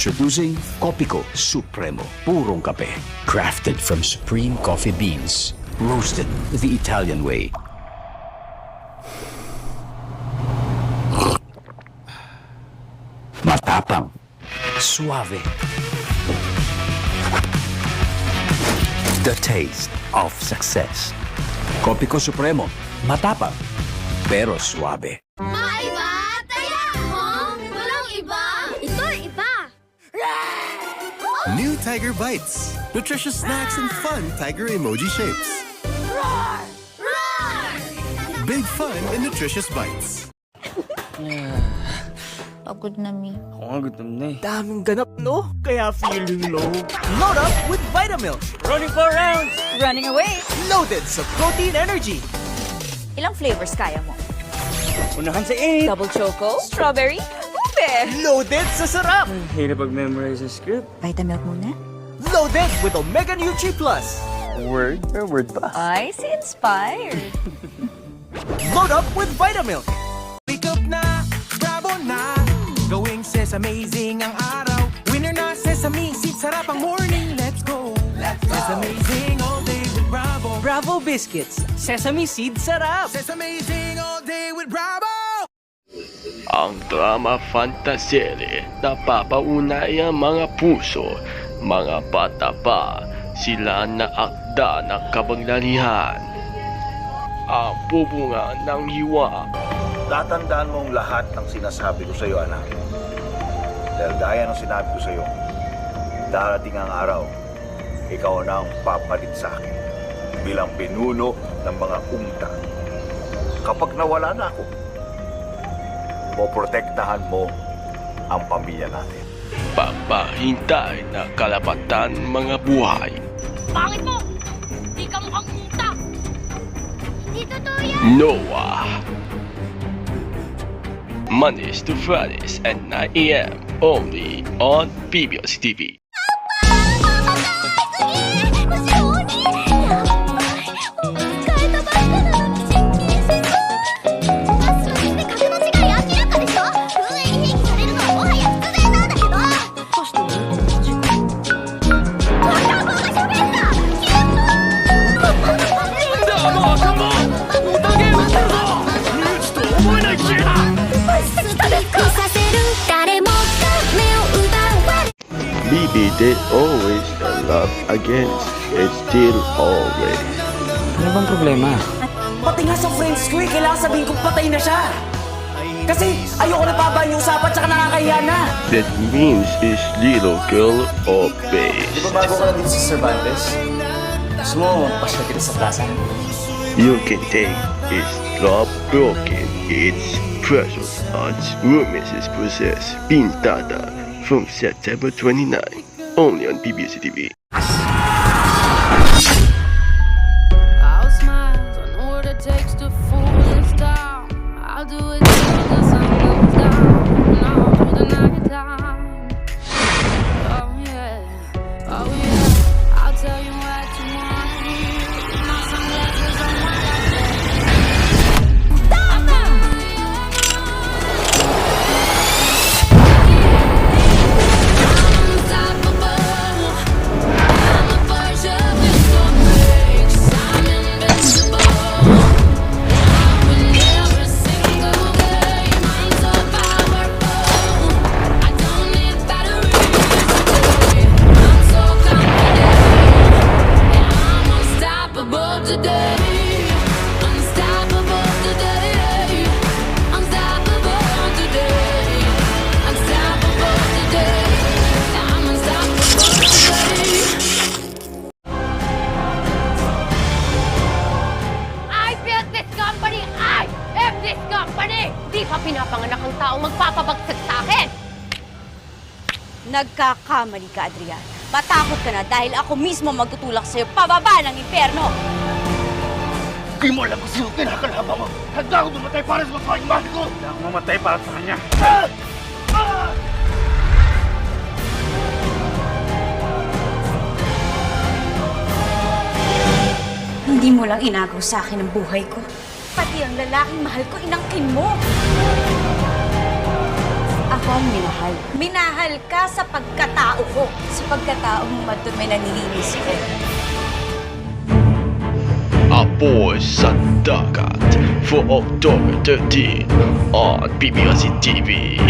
Introducing Copico Supremo. Purong kape. Crafted from supreme coffee beans. Roasted the Italian way. Matapang. Suave. The taste of success. Copico Supremo. Matapang. Pero suave. Maiba! Taya! Oh, walang iba! Ito, iba! New Tiger Bites. Nutritious snacks and fun tiger emoji shapes. Roar! Roar! Big fun and nutritious bites. Pagod na, Mi. Ako nga gutom na eh. Daming ganap, no? Kaya feeling low. Load up with Vitamilk. Running 4 rounds! Running away! Loaded sa protein energy. Ilang flavors kaya mo? Unahan sa 8! Double choco? Strawberry? Ube! Loaded sa sarap. Hirap pag-memorize sa script. Vitamilk muna? Loaded with Omega Nutri Plus. Word or word pa? I see inspired. Load up with Vitamilk. Wake up na, bravo na. Gawing Sesamazing ang araw. Winner na Sesame Seed, sarap ang morning. Let's go. Sesamazing all day with Bravo. Bravo Biscuits. Sesame seed sarap. Sesamazing all day with Bravo. Ang drama fantasy napapaunay ang mga puso, mga bata pa, sila na akda ng kabaglanihan. Ang bubunga ng hiwa. Tatandaan mong lahat ng sinasabi ko sa iyo, anak. Dahil gaya ng sinabi ko sa iyo, darating ang araw, ikaw na ang papalit sa akin bilang pinuno ng mga unta. Kapag nawala na ako, poprotektahan mo ang pamilya natin. Papahintay na kalapatan mga buhay. Pangit mo! Di ka mukhang utak! Hindi totoo yan! Noah. Mondays to Fridays at 9 a.m. only on PBS TV. BB did always and love against it still always. Ano bang problema? Pati nga sa friends ko eh, kailangan sabihin kong patay na siya. Kasi ayoko na pabahan yung usapan tsaka nakakahiya na. That means is little girl obeys. Di ba bago ka na dito sa Cervantes? Gusto mo, magpasya kita sa plaza? You can take its drop broken, its precious arts romances possess Pintada from September 29, only on PBS TV. I'll smile, I know what it takes to fool this town. I'll do it till the sun goes down, and all through the night time. Oh yeah, I'll tell you what you want to hear. With my sunglasses on while I say, stop them! Di pa pinapanganak ang taong magpapabagsak sa akin! Nagkakamali ka, Adrian. Matakot ka na dahil ako mismo magtutulak sa'yo pababa ng impyerno. Di mo alam kung sino kinakalaban mo. Handa ako dumatay para sa mga imahe ko. Handa ako mamatay para sa kanya. Hindi mo lang inagaw sa akin ang buhay ko. Pati ang lalaking mahal ko, inangkin mo. ako ang minahal. Minahal ka sa pagkatao ko. Sa pagkataong madumi na nilinis ko. Aboy sa dagat for October 13 on PBOC TV.